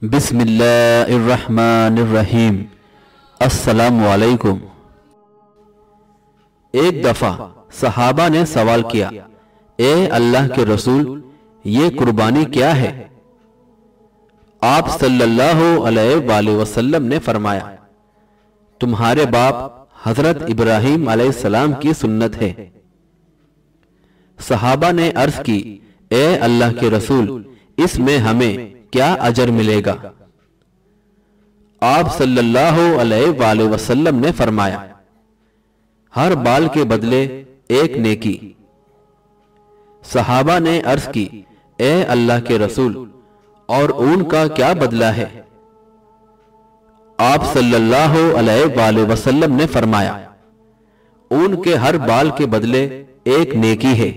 بسم اللہ الرحمن الرحیم۔ السلام علیکم۔ ایک دفعہ صحابہ نے سوال کیا، اے اللہ کے رسول، یہ قربانی کیا ہے؟ آپ صلی اللہ علیہ وآلہ وسلم نے فرمایا، تمہارے باپ حضرت ابراہیم علیہ السلام کی سنت ہے۔ صحابہ نے عرض کی، اے اللہ کے رسول، اس میں ہمیں کیا اجر ملے گا؟ آپ صلی اللہ علیہ وآلہ وسلم نے فرمایا، ہر بال کے بدلے ایک نیکی۔ صحابہ نے عرض کی، اے اللہ کے رسول، اور اون کا کیا بدلہ ہے؟ آپ صلی اللہ علیہ وآلہ وسلم نے فرمایا، اون کے ہر بال کے بدلے ایک نیکی ہے۔